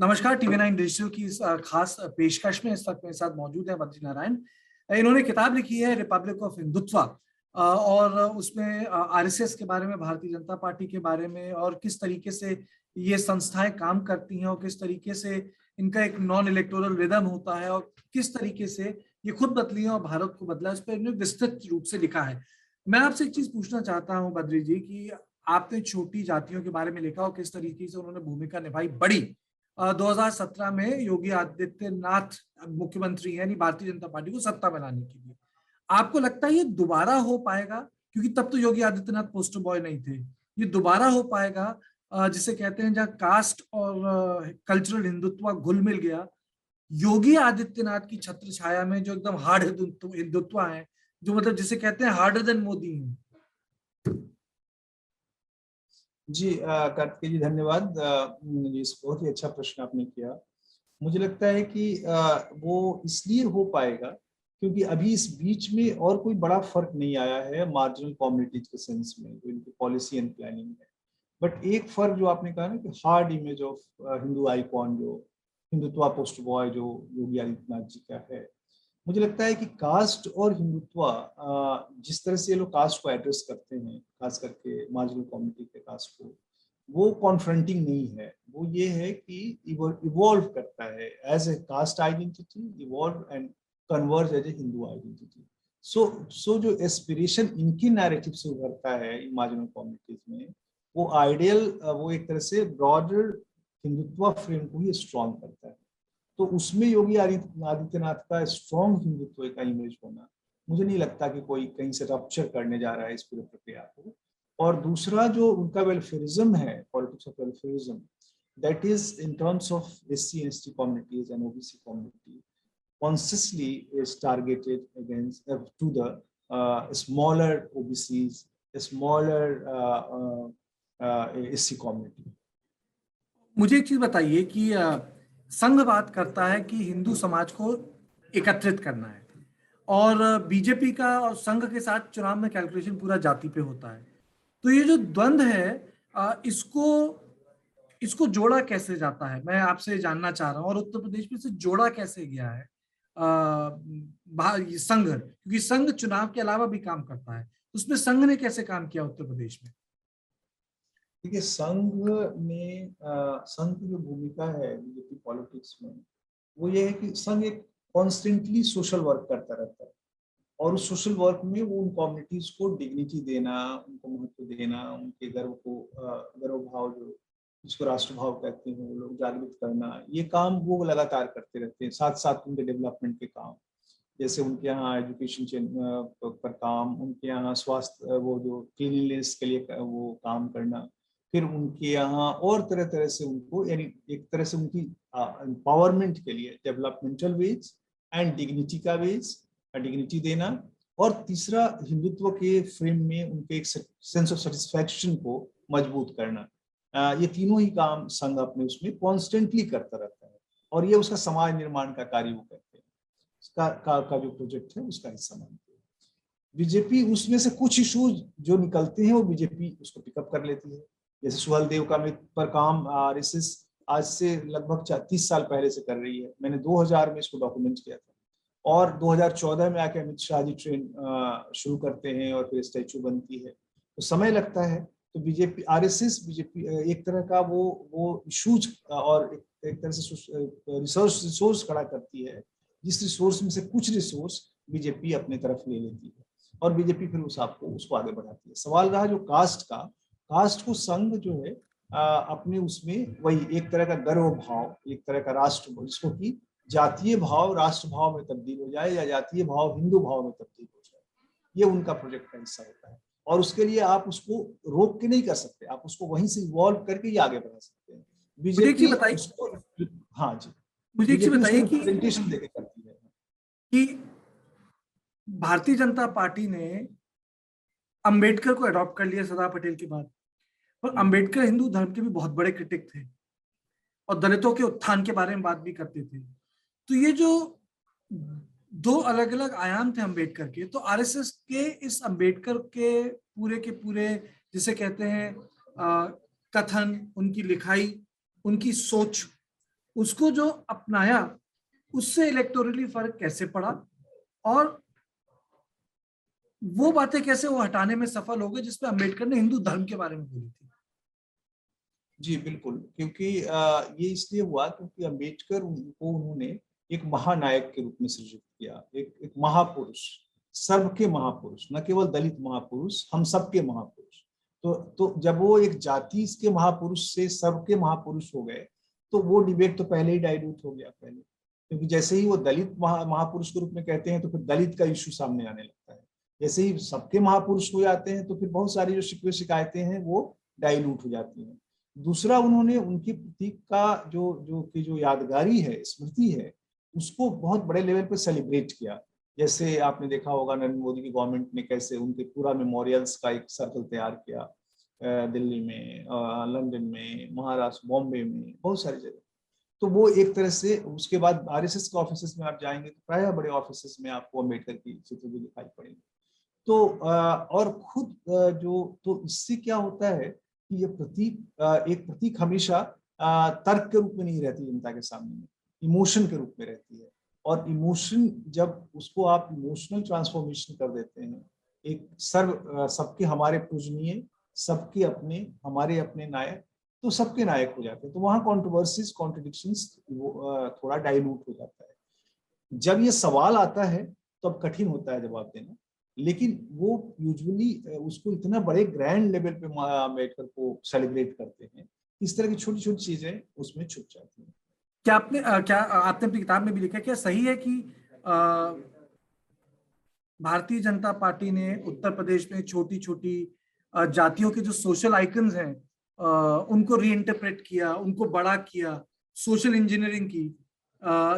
नमस्कार। TV9 digital की इस खास पेशकश में इस वक्त मेरे साथ मौजूद है बद्री नारायण। इन्होंने किताब लिखी है रिपब्लिक ऑफ हिंदुत्व और उसमें आरएसएस के बारे में, भारतीय जनता पार्टी के बारे में और किस तरीके से ये संस्थाएं काम करती हैं और किस तरीके से इनका एक नॉन इलेक्टोरल रिदम होता है और किस तरीके से ये खुद बदली है और भारत को बदला, इस पर इन्होंने विस्तृत रूप से लिखा है। मैं आपसे एक चीज पूछना चाहता हूँ बद्री जी कि आपने छोटी जातियों के बारे में लिखा और किस तरीके से उन्होंने भूमिका निभाई बड़ी 2017 में योगी आदित्यनाथ मुख्यमंत्री यानी भारतीय जनता पार्टी को सत्ता में लाने के लिए। आपको लगता है ये दोबारा हो पाएगा? क्योंकि तब तो योगी आदित्यनाथ पोस्टर बॉय नहीं थे। ये दोबारा हो पाएगा जिसे कहते हैं जहां कास्ट और कल्चरल हिंदुत्व घुल मिल गया, योगी आदित्यनाथ की छत्र छाया में, जो एकदम हार्ड हिंदुत्व है, जो मतलब जिसे कहते हैं हार्डर देन मोदी है। जी कार्तिकेय जी, धन्यवाद। ये बहुत ही अच्छा प्रश्न आपने किया। मुझे लगता है कि वो इसलिए हो पाएगा क्योंकि अभी इस बीच में और कोई बड़ा फर्क नहीं आया है मार्जिनल कम्युनिटीज के सेंस में, जो इनकी पॉलिसी एंड प्लानिंग है। बट एक फर्क जो आपने कहा ना कि hard image of Hindu icon, जो हिंदुत्व पोस्टर बॉय जो योगी आदित्यनाथ जी का है, मुझे लगता है कि कास्ट और हिंदुत्व जिस तरह से ये लोग कास्ट को एड्रेस करते हैं, खास करके मार्जिनल कम्युनिटी के कास्ट को, वो कॉन्फ्रंटिंग नहीं है। वो ये है कि इवॉल्व करता है as a caste identity, evolve and converge as a Hindu identity. So जो एस्पिरेशन इनकी नैरेटिव से उभरता है मार्जिनल कम्युनिटीज में, वो आइडियल, वो एक तरह से ब्रॉडर हिंदुत्व फ्रेम को ही स्ट्रॉन्ग करता है। तो उसमें योगी आदित्यनाथ का स्ट्रॉन्ग हिंदुत्व का इमेज होना, मुझे नहीं लगता कि कोई कहीं से रप्चर करने जा रहा है इस पूरे प्रक्रिया को। और दूसरा जो उनका वेलफेयरिज्म है, politics of welfarism, that is in terms of SC and ST communities and OBC community, consciously is targeted against to the smaller OBCs, smaller SC community। मुझे एक चीज बताइए कि संघ बात करता है कि हिंदू समाज को एकत्रित करना है और बीजेपी का और संघ के साथ चुनाव में कैलकुलेशन पूरा जाति पे होता है। तो ये जो द्वंद्व है इसको इसको जोड़ा कैसे जाता है, मैं आपसे जानना चाह रहा हूँ। और उत्तर प्रदेश में से जोड़ा कैसे गया है संघ, क्योंकि संघ चुनाव के अलावा भी काम करता है, उसमें संघ ने कैसे काम किया उत्तर प्रदेश में? देखिए, संघ की जो भूमिका है बीजेपी पॉलिटिक्स में, वो ये है कि संघ एक कॉन्स्टेंटली सोशल वर्क करता रहता है। और उस सोशल वर्क में वो उन कम्युनिटीज को डिग्निटी देना, उनको महत्व देना, उनके गर्व भाव, जो जिसको राष्ट्रभाव कहते हैं, वो लोग जागृत करना, ये काम वो लगातार करते रहते हैं। साथ साथ उनके डेवलपमेंट के काम, जैसे उनके यहाँ एजुकेशन पर काम, उनके यहाँ स्वास्थ्य, वो जो क्लीनलीनेस के लिए वो काम करना, फिर उनके यहाँ और तरह तरह से उनको, यानी एक तरह से उनकी एम्पावरमेंट के लिए डेवलपमेंटल वेज एंड डिग्निटी का वेज, डिग्निटी देना। और तीसरा, हिंदुत्व के फ्रेम में उनके एक सेंस ऑफ सेटिस्फैक्शन को मजबूत करना। ये तीनों ही काम संघ अपने उसमें कॉन्स्टेंटली करता रहता है, और ये उसका समाज निर्माण का कार्य वो करते हैं। का जो प्रोजेक्ट है उसका हिस्सा मानते हैं। बीजेपी उसमें से कुछ इशूज जो निकलते हैं वो बीजेपी उसको पिकअप कर लेती है। जैसे सुहल देव का पर काम RSS आज से लगभग 30 साल पहले से कर रही है। मैंने 2000 में इसको डॉक्यूमेंट किया था, और 2014 में आके अमित शाह जी ट्रेन शुरू करते हैं और फिर स्टैचू बनती है, तो समय लगता है। तो बीजेपी RSS बीजेपी एक तरह का वो इशूज और एक तरह से रिसोर्स खड़ा करती है, जिस रिसोर्स में से कुछ रिसोर्स बीजेपी अपने तरफ ले लेती है, और बीजेपी फिर उसको आगे बढ़ाती है। सवाल रहा जो कास्ट को संघ जो है अपने उसमें वही एक तरह का गर्व भाव, एक तरह का राष्ट्र, जिसको कि जातीय भाव राष्ट्र भाव में तब्दील हो जाए या जातीय भाव हिंदू भाव में तब्दील हो जाए, ये उनका प्रोजेक्ट का हिस्सा होता है। और उसके लिए आप उसको रोक के नहीं कर सकते, आप उसको वहीं से इवॉल्व करके ही आगे बढ़ा सकते हैं। बीजेपी उसको, हाँ जी, मुझे एक चीज बताइए कि प्रेजेंटेशन देके करती है कि भारतीय जनता पार्टी ने अंबेडकर को अडॉप्ट कर लिया सरदार पटेल के बाद, पर अंबेडकर हिंदू धर्म के भी बहुत बड़े क्रिटिक थे और दलितों के उत्थान के बारे में बात भी करते थे। तो ये जो दो अलग अलग आयाम थे अंबेडकर के, तो आरएसएस के इस अंबेडकर के पूरे जिसे कहते हैं कथन, उनकी लिखाई, उनकी सोच, उसको जो अपनाया उससे इलेक्टोरली फर्क कैसे पड़ा, और वो बातें कैसे वो हटाने में सफल हो गए जिसपे अंबेडकर ने हिंदू धर्म के बारे में बोली थी। जी बिल्कुल, क्योंकि ये इसलिए हुआ क्योंकि अम्बेडकर को उन्होंने एक महानायक के रूप में सृजित किया, एक महापुरुष, सर्व के महापुरुष, न केवल दलित महापुरुष, हम सबके महापुरुष। तो जब वो एक जाति के महापुरुष से सबके महापुरुष हो गए, तो वो डिबेट तो पहले ही डाइल्यूट हो गया पहले, क्योंकि जैसे ही वो दलित महापुरुष के रूप में कहते हैं तो फिर दलित का इश्यू सामने आने लगता है। जैसे ही सबके महापुरुष हो जाते हैं तो फिर बहुत सारी जो शिकवे शिकायतें हैं वो डाइल्यूट हो जाती हैं। दूसरा, उन्होंने उनकी प्रतीक का जो यादगारी है, स्मृति है, उसको बहुत बड़े लेवल पे सेलिब्रेट किया। जैसे आपने देखा होगा नरेंद्र मोदी की गवर्नमेंट ने कैसे उनके पूरा मेमोरियल्स का एक सर्कल तैयार किया, दिल्ली में, लंदन में, महाराष्ट्र, बॉम्बे में, बहुत सारी जगह। तो वो एक तरह से, उसके बाद आरएसएस के ऑफिसेस में आप जाएंगे तो प्रायः बड़े ऑफिसेस में आपको अम्बेडकर की चित्र भी दिखाई पड़ेंगे। तो और खुद तो इससे क्या होता है कि ये प्रतीक, एक प्रतीक हमेशा तर्क के रूप में नहीं रहती जनता के सामने में, इमोशन के रूप में रहती है। और इमोशन जब उसको आप इमोशनल ट्रांसफॉर्मेशन कर देते हैं, एक सबके हमारे पूजनीय, सबके अपने, हमारे अपने नायक, तो सबके नायक हो जाते हैं। तो वहाँ कॉन्ट्रोवर्सीज, कॉन्ट्रडिक्शंस थोड़ा डाइल्यूट हो जाता है। जब ये सवाल आता है तो अब कठिन होता है जवाब देना, लेकिन वो यूजुअली उसको इतना बड़े ग्रैंड लेवल पे अम्बेडकर को सेलिब्रेट करते हैं, इस तरह की छोटी छोटी चीजें उसमें छुप जाती हैं। क्या आपने अपनी किताब में भी लिखा है, क्या सही है कि भारतीय जनता पार्टी ने उत्तर प्रदेश में छोटी छोटी जातियों के जो सोशल आइकन्स हैं उनको रीइंटरप्रेट किया, उनको बड़ा किया, सोशल इंजीनियरिंग की,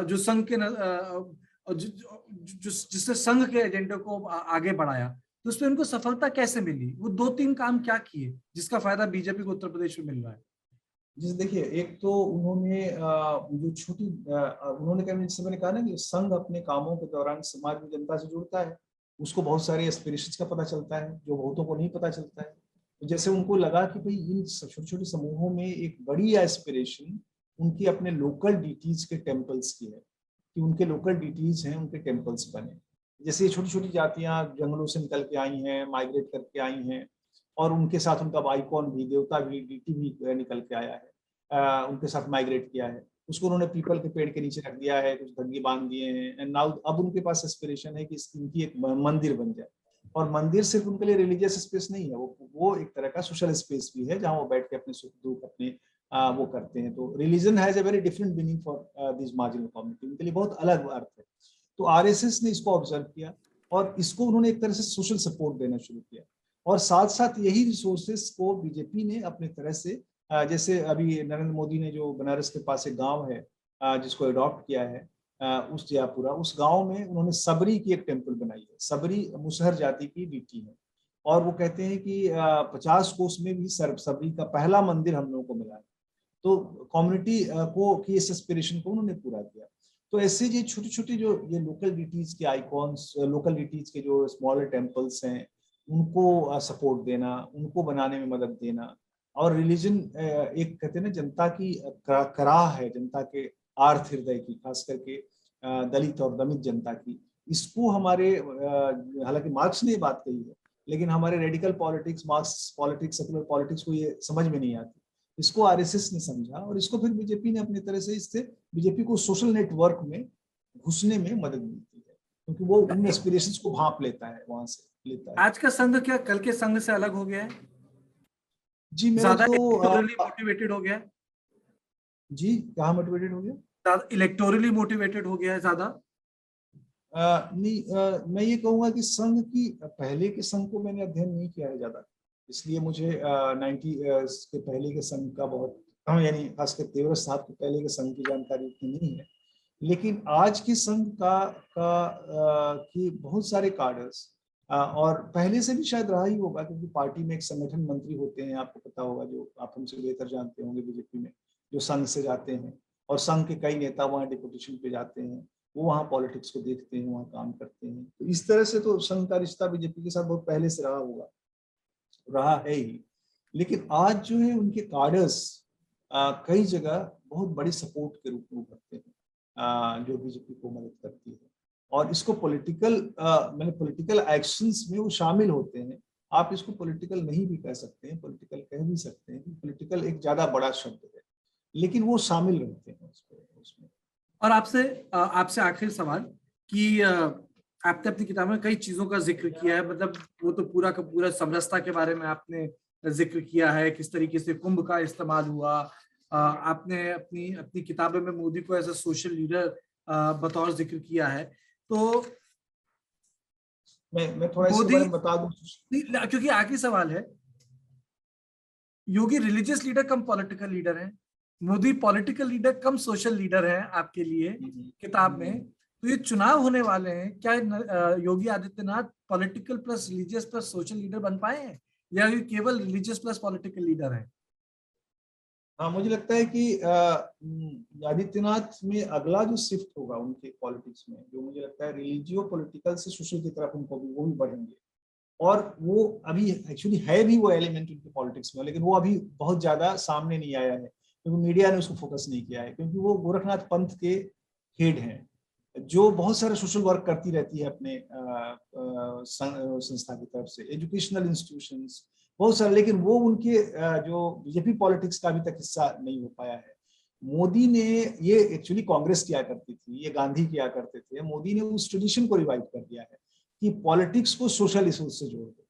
जो संघ के जिससे संघ के एजेंडे को आगे बढ़ाया, तो उसमें उनको सफलता कैसे मिली? वो 2-3 काम क्या किए जिसका फायदा बीजेपी को उत्तर प्रदेश में मिल रहा है? जैसे देखिए, एक तो उन्होंने उन्होंने क्या, जैसे मैंने कहा ना कि संघ अपने कामों के दौरान समाज में जनता से जुड़ता है, उसको बहुत सारे एस्पिरेशंस का पता चलता है जो बहुतों को नहीं पता चलता है। तो जैसे उनको लगा कि भाई इन छोटे छोटे समूहों में एक बड़ी एस्पिरेशन उनकी अपने लोकल डीटीज के टेम्पल्स की है, कि उनके लोकल डीटीज हैं, उनके टेम्पल्स बने। जैसे ये छोटी छोटी जातियां जंगलों से निकल के आई हैं, माइग्रेट करके आई हैं, और उनके साथ उनका आइकॉन भी, देवता भी, डीटी भी निकल के आया है, उनके साथ माइग्रेट किया है। उसको उन्होंने पीपल के पेड़ के नीचे रख दिया है, कुछ धग्गे बांध दिए हैं, एंड नाउ अब उनके पास एस्पिरेशन है कि इनकी एक मंदिर बन जाए। और मंदिर सिर्फ उनके लिए रिलीजियस स्पेस नहीं है, वो एक तरह का सोशल स्पेस भी है, जहाँ वो बैठ के अपने सुख दुख अपने वो करते हैं। तो religion has a very different meaning for this marginal community, उनके लिए बहुत अलग अर्थ है। तो आरएसएस ने इसको ऑब्जर्व किया और इसको उन्होंने एक तरह से सोशल सपोर्ट देना शुरू किया। और साथ साथ यही रिसोर्सेस को बीजेपी ने अपने तरह से, जैसे अभी नरेंद्र मोदी ने जो बनारस के पास एक गांव है जिसको अडॉप्ट किया है, उस जयापुरा, उस गांव में उन्होंने सबरी की एक टेम्पल बनाई है। सबरी मुसहर जाति की डीटी है, और वो कहते हैं कि 50 कोस में भी सबरी का पहला मंदिर हम लोगों को मिला है। तो कम्युनिटी को की इस एस्पिरेशन को उन्होंने पूरा किया। तो ऐसे ये छोटी छोटी जो ये लोकल डीटीज के आइकॉन्स, लोकल डीटीज के जो स्मॉलर टेम्पल्स हैं, उनको सपोर्ट देना, उनको बनाने में मदद देना। और रिलीजन एक कहते हैं ना, जनता की कराह है, जनता के आर्थ हृदय की, खास करके दलित और दमित जनता की। इसको हमारे, हालांकि मार्क्स ने ये बात कही है, लेकिन हमारे radical politics, marks politics, secular politics को ये समझ में नहीं आती। इसको आरएसएस ने समझा, और इसको फिर बीजेपी ने अपनी तरह से, इससे बीजेपी को सोशल नेटवर्क में घुसने में मदद मिलती है, क्योंकि वो उन एस्पिरेशंस को भांप लेता है, वहां से लेता है। आज का संघ क्या कल के संघ से अलग हो गया है? जी मेरा ज्यादा जो इलेक्टोरली मोटिवेटेड हो गया है? जी कहाँ मोटिवेटेड हो गया? ज्यादा इलेक्टोरली मोटिवेटेड हो गया है ज्यादा? नहीं, मैं ये कहूंगा कि संघ की, पहले के संघ को मैंने अध्ययन नहीं किया है ज्यादा, इसलिए मुझे 90 के पहले के संघ का बहुत, यानी खासकर तेवरस साहब के पहले के संघ की जानकारी उतनी नहीं है। लेकिन आज के संघ की बहुत सारे कार्डर्स, और पहले से भी शायद रहा ही होगा, क्योंकि पार्टी में एक संगठन मंत्री होते हैं, आपको पता होगा, जो आप हमसे बेहतर जानते होंगे बीजेपी में, जो संघ से जाते हैं, और संघ के कई नेता वहाँ डिपुटेशन पे जाते हैं, वो वहाँ पॉलिटिक्स को देखते हैं, वहाँ काम करते हैं। तो इस तरह से तो संघ का रिश्ता बीजेपी के साथ बहुत पहले से रहा होगा, रहा है ही। लेकिन आज जो है उनके कार्डर्स कई जगह बहुत बड़ी सपोर्ट के रूप में उभरते हैं, जो बीजेपी को मदद करती है, और इसको पॉलिटिकल एक्शंस में वो शामिल होते हैं। आप इसको पॉलिटिकल नहीं भी कह सकते हैं, पॉलिटिकल कह भी सकते हैं, पॉलिटिकल एक ज्यादा बड़ा शब्द है, लेकिन वो शामिल रहते हैं उसमें। और आपसे आखिरी सवाल कि आपने अपनी किताब में कई चीजों का जिक्र किया है, मतलब वो तो पूरा का पूरा समरसता के बारे में आपने जिक्र किया है, किस तरीके से कुंभ का इस्तेमाल हुआ। आपने अपनी किताबें में मोदी को एज अ सोशल लीडर बतौर जिक्र किया है। तो मैं थोड़ा इसके बारे में बता दूं, क्योंकि आखिरी सवाल है, योगी रिलीजियस लीडर कम पॉलिटिकल लीडर हैं, मोदी पॉलिटिकल लीडर कम सोशल लीडर हैं आपके लिए किताब में। तो ये चुनाव होने वाले हैं, क्या Yogi Adityanath political plus religious plus social leader बन पाए हैं, या ये केवल रिलीजियस प्लस पॉलिटिकल लीडर हैं? हाँ, मुझे लगता है कि आदित्यनाथ में अगला जो शिफ्ट होगा उनके पॉलिटिक्स में, जो मुझे लगता है रिलीजियो पॉलिटिकल से सोशल की तरफ वो भी बढ़ेंगे। और वो अभी एक्चुअली है भी वो एलिमेंट उनके पॉलिटिक्स में, लेकिन वो अभी बहुत ज्यादा सामने नहीं आया है, क्योंकि मीडिया ने उसको फोकस नहीं किया है। क्योंकि वो गोरखनाथ पंथ के हेड हैं, जो बहुत सारे सोशल वर्क करती रहती है अपने संस्था की तरफ से, एजुकेशनल इंस्टीट्यूशंस बहुत सारे, लेकिन वो उनके जो बीजेपी पॉलिटिक्स का अभी तक हिस्सा नहीं हो पाया है। मोदी ने, ये एक्चुअली कांग्रेस किया करती थी, ये गांधी किया करते थे, मोदी ने उस ट्रेडिशन को रिवाइव कर दिया है कि पॉलिटिक्स को सोशल इश्यूज से जोड़ दो।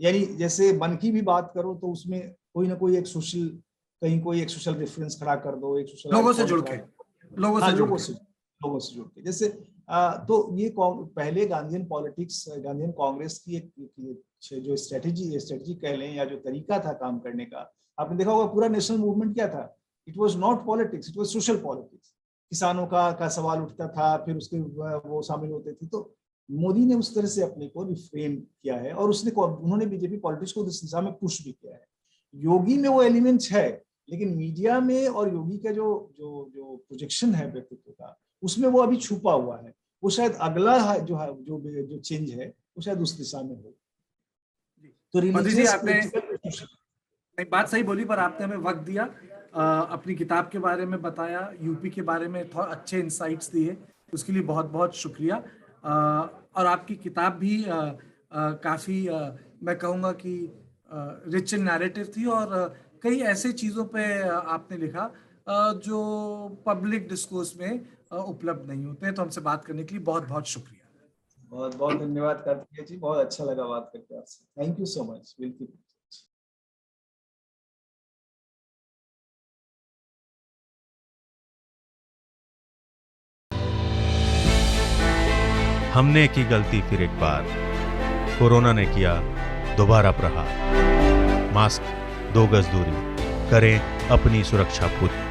यानी जैसे मन की भी बात करो तो उसमें कोई ना कोई एक सोशल, कहीं कोई एक सोशल रेफरेंस खड़ा कर दो, एक सोशल लोगों से जुड़ के, लोगों से जुड़ के। जैसे तो ये पहले गांधीयन पॉलिटिक्स, गांधीयन कांग्रेस की एक जो स्ट्रेटेजी कह लें, या जो तरीका था काम करने का, आपने देखा होगा पूरा नेशनल मूवमेंट क्या था, it was not politics, it was social politics. किसानों का सवाल उठता था, फिर उसके वो शामिल होते थे। तो मोदी ने उस तरह से अपने को रिफ्रेम किया है, और उन्होंने बीजेपी पॉलिटिक्स को इस दिशा में पुश भी किया है। योगी में वो एलिमेंट्स है, लेकिन मीडिया में और योगी का जो प्रोजेक्शन है व्यक्तित्व का, उसमें वो अभी छुपा हुआ है। वो शायद अगला जो चेंज है वो शायद उस दिशा में हो। तो आपने बात सही बोली, पर आपने हमें वक्त दिया, अपनी किताब के बारे में बताया, यूपी के बारे में थोड़ा अच्छे इंसाइट्स दिए, उसके लिए बहुत बहुत शुक्रिया। और आपकी किताब भी काफ़ी मैं कहूँगा कि रिच इन नैरेटिव थी, और कई ऐसे चीज़ों पे आपने लिखा जो पब्लिक डिस्कोर्स में उपलब्ध नहीं होते। तो हमसे बात करने के लिए बहुत बहुत शुक्रिया। बहुत बहुत धन्यवाद कार्तिकेय जी, बहुत अच्छा लगा बात करके आपसे। Thank you so much. बिल्कुल। हमने की गलती फिर एक बार, कोरोना ने किया दोबारा प्रहार। मास्क, 2 गज दूरी, करें अपनी सुरक्षा पूरी।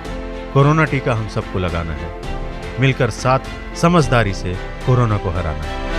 कोरोना टीका हम सबको लगाना है, मिलकर साथ समझदारी से कोरोना को हराना है।